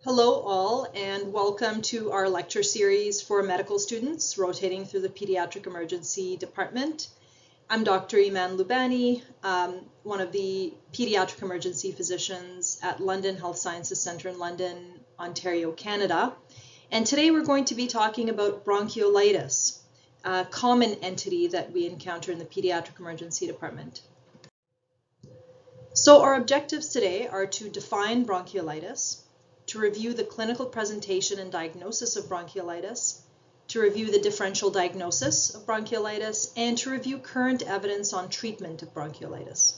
Hello all, and welcome to our lecture series for medical students rotating through the Pediatric Emergency Department. I'm Dr. Iman Lubani, one of the pediatric emergency physicians at London Health Sciences Centre in London, Ontario, Canada. And today we're going to be talking about bronchiolitis, a common entity that we encounter in the Pediatric Emergency Department. So our objectives today are to define bronchiolitis, to review the clinical presentation and diagnosis of bronchiolitis, to review the differential diagnosis of bronchiolitis, and to review current evidence on treatment of bronchiolitis.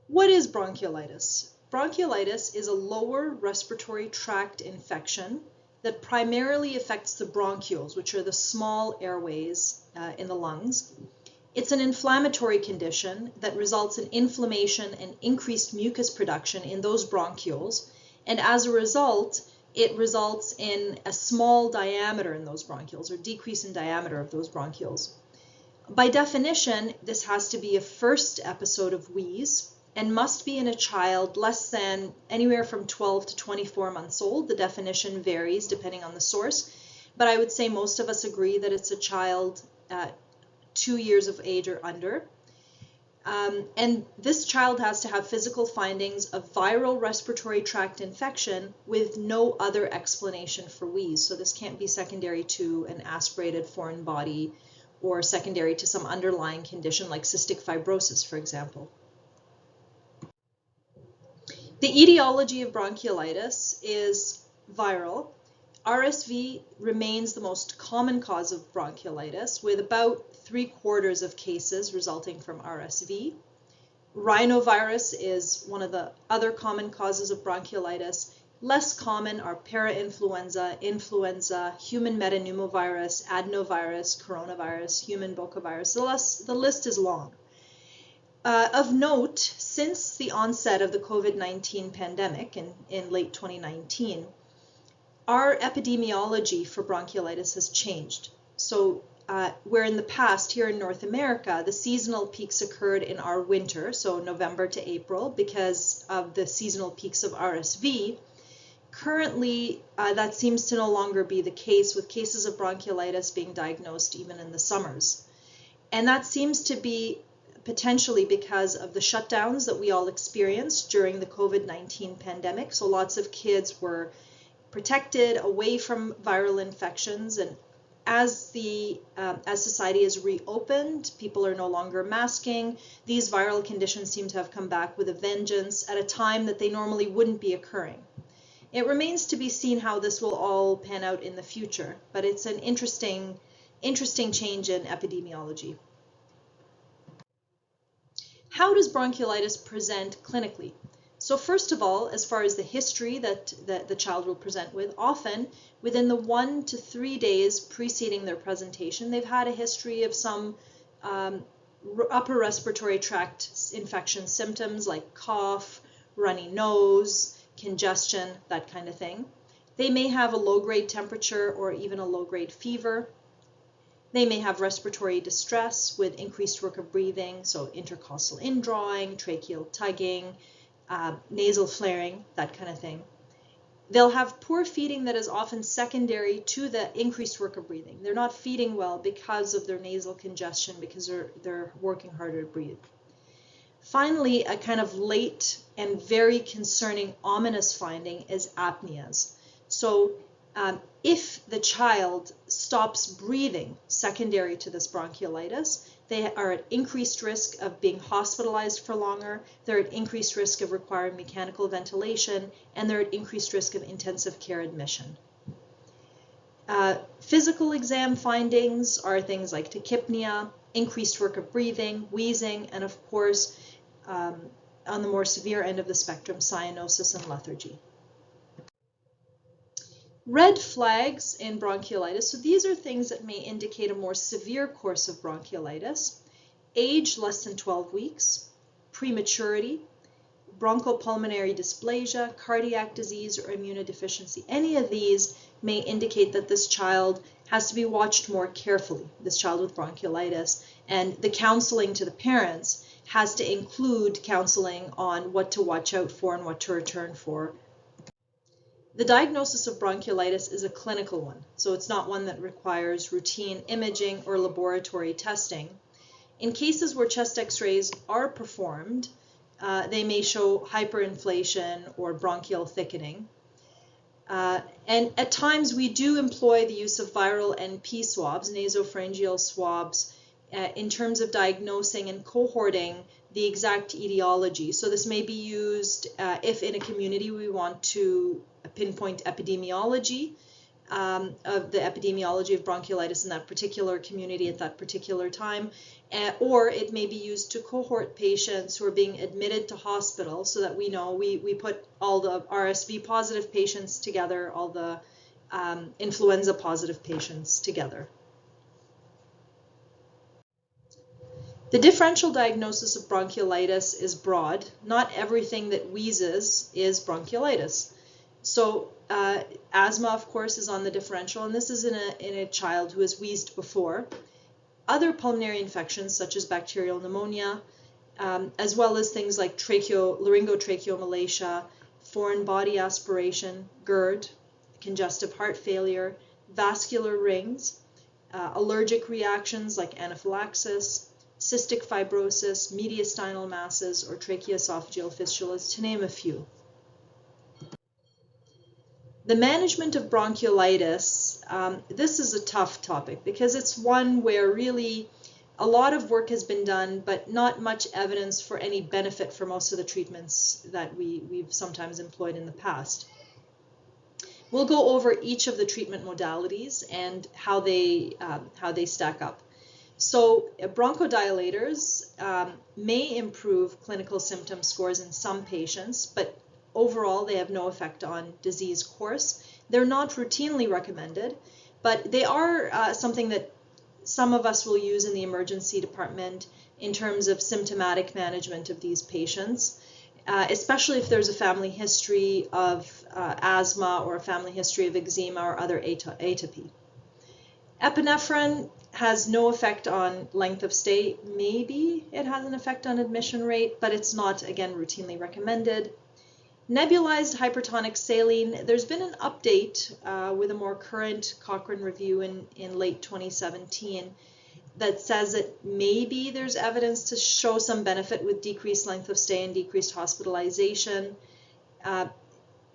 What is bronchiolitis? Bronchiolitis is a lower respiratory tract infection that primarily affects the bronchioles, which are the small airways in the lungs. It's an inflammatory condition that results in inflammation and increased mucus production in those bronchioles, and as a result, it results in a small diameter in those bronchioles, or decrease in diameter of those bronchioles. By definition, this has to be a first episode of wheeze and must be in a child less than anywhere from 12 to 24 months old. The definition varies depending on the source, but I would say most of us agree that it's a child 2 years of age or under. And this child has to have physical findings of viral respiratory tract infection with no other explanation for wheeze. So this can't be secondary to an aspirated foreign body or secondary to some underlying condition like cystic fibrosis, for example. The etiology of bronchiolitis is viral. RSV remains the most common cause of bronchiolitis, with about 3/4 of cases resulting from RSV. Rhinovirus is one of the other common causes of bronchiolitis. Less common are parainfluenza, influenza, human metapneumovirus, adenovirus, coronavirus, human bocavirus. The list is long. Of note, since the onset of the COVID-19 pandemic in late 2019, our epidemiology for bronchiolitis has changed. So where in the past here in North America, the seasonal peaks occurred in our winter, so November to April, because of the seasonal peaks of RSV, currently that seems to no longer be the case, with cases of bronchiolitis being diagnosed even in the summers. And that seems to be potentially because of the shutdowns that we all experienced during the COVID-19 pandemic. So lots of kids were protected away from viral infections, and as society has reopened, people are no longer masking. These viral conditions seem to have come back with a vengeance at a time that they normally wouldn't be occurring. It remains to be seen how this will all pan out in the future, but it's an interesting change in epidemiology. How does bronchiolitis present clinically? So first of all, as far as the history that the child will present with, often within the 1 to 3 days preceding their presentation, they've had a history of some upper respiratory tract infection symptoms like cough, runny nose, congestion, that kind of thing. They may have a low-grade temperature or even a low-grade fever. They may have respiratory distress with increased work of breathing, so intercostal indrawing, tracheal tugging, nasal flaring, that kind of thing. They'll have poor feeding that is often secondary to the increased work of breathing. They're not feeding well because of their nasal congestion, because they're working harder to breathe. Finally, a kind of late and very concerning ominous finding is apneas. So if the child stops breathing secondary to this bronchiolitis, they are at increased risk of being hospitalized for longer, they're at increased risk of requiring mechanical ventilation, and they're at increased risk of intensive care admission. Physical exam findings are things like tachypnea, increased work of breathing, wheezing, and of course, on the more severe end of the spectrum, cyanosis and lethargy. Red flags in bronchiolitis, so these are things that may indicate a more severe course of bronchiolitis: age less than 12 weeks, prematurity, bronchopulmonary dysplasia, cardiac disease, or immunodeficiency. Any of these may indicate that this child has to be watched more carefully, this child with bronchiolitis, and the counseling to the parents has to include counseling on what to watch out for and what to return for The diagnosis of bronchiolitis is a clinical one, so it's not one that requires routine imaging or laboratory testing. In cases where chest x-rays are performed, they may show hyperinflation or bronchial thickening. And at times we do employ the use of viral NP swabs, nasopharyngeal swabs, in terms of diagnosing and cohorting the exact etiology. So this may be used if in a community we want to pinpoint epidemiology of the epidemiology of bronchiolitis in that particular community at that particular time, or it may be used to cohort patients who are being admitted to hospital so that we know we put all the RSV positive patients together, all the influenza positive patients together. The differential diagnosis of bronchiolitis is broad. Not everything that wheezes is bronchiolitis. So asthma, of course, is on the differential, and this is in a child who has wheezed before. Other pulmonary infections, such as bacterial pneumonia, as well as things like laryngotracheomalacia, foreign body aspiration, GERD, congestive heart failure, vascular rings, allergic reactions like anaphylaxis, cystic fibrosis, mediastinal masses, or tracheoesophageal fistulas, to name a few. The management of bronchiolitis, this is a tough topic because it's one where really a lot of work has been done, but not much evidence for any benefit for most of the treatments that we've sometimes employed in the past. We'll go over each of the treatment modalities and how they stack up. So bronchodilators may improve clinical symptom scores in some patients, but overall they have no effect on disease course. They're not routinely recommended, but they are something that some of us will use in the emergency department in terms of symptomatic management of these patients, especially if there's a family history of asthma or a family history of eczema or other atopy. Epinephrine has no effect on length of stay. Maybe it has an effect on admission rate, but it's not, again, routinely recommended. Nebulized hypertonic saline, there's been an update with a more current Cochrane review in late 2017 that says that maybe there's evidence to show some benefit with decreased length of stay and decreased hospitalization.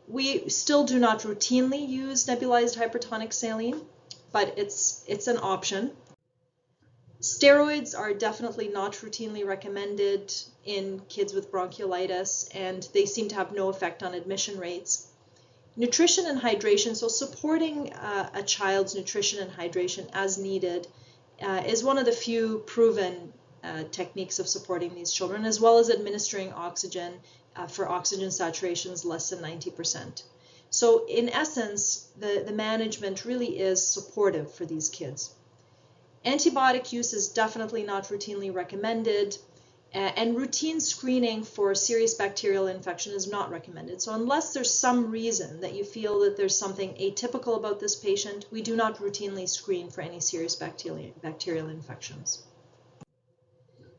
We still do not routinely use nebulized hypertonic saline, but it's an option. Steroids are definitely not routinely recommended in kids with bronchiolitis, and they seem to have no effect on admission rates. Nutrition and hydration, so supporting a child's nutrition and hydration as needed is one of the few proven techniques of supporting these children, as well as administering oxygen for oxygen saturations less than 90%. So in essence, the management really is supportive for these kids. Antibiotic use is definitely not routinely recommended, and routine screening for serious bacterial infection is not recommended. So unless there's some reason that you feel that there's something atypical about this patient, we do not routinely screen for any serious bacterial infections.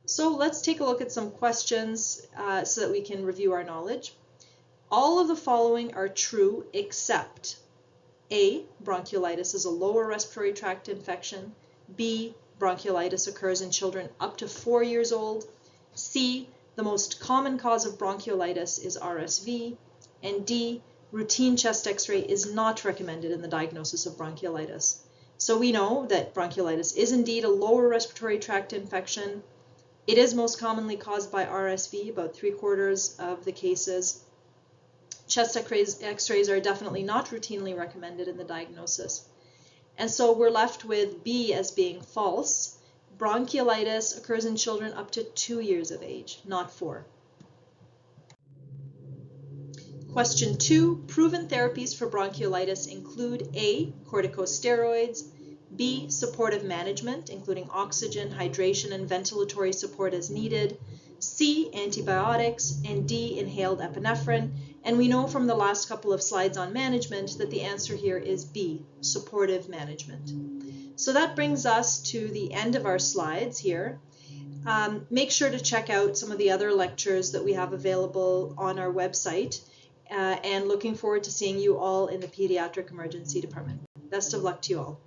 So let's take a look at some questions so that we can review our knowledge. All of the following are true except A, bronchiolitis is a lower respiratory tract infection. B, bronchiolitis occurs in children up to 4 years old. C, the most common cause of bronchiolitis is RSV. And D, routine chest x-ray is not recommended in the diagnosis of bronchiolitis. So we know that bronchiolitis is indeed a lower respiratory tract infection. It is most commonly caused by RSV, about 3/4 of the cases. Chest x-rays are definitely not routinely recommended in the diagnosis. And so we're left with B as being false. Bronchiolitis occurs in children up to 2 years of age, not 4. Question 2, proven therapies for bronchiolitis include A, corticosteroids, B, supportive management, including oxygen, hydration, and ventilatory support as needed, C, antibiotics, and D, inhaled epinephrine. And we know from the last couple of slides on management that the answer here is B, supportive management. So that brings us to the end of our slides here. Make sure to check out some of the other lectures that we have available on our website. and looking forward to seeing you all in the Pediatric Emergency Department. Best of luck to you all.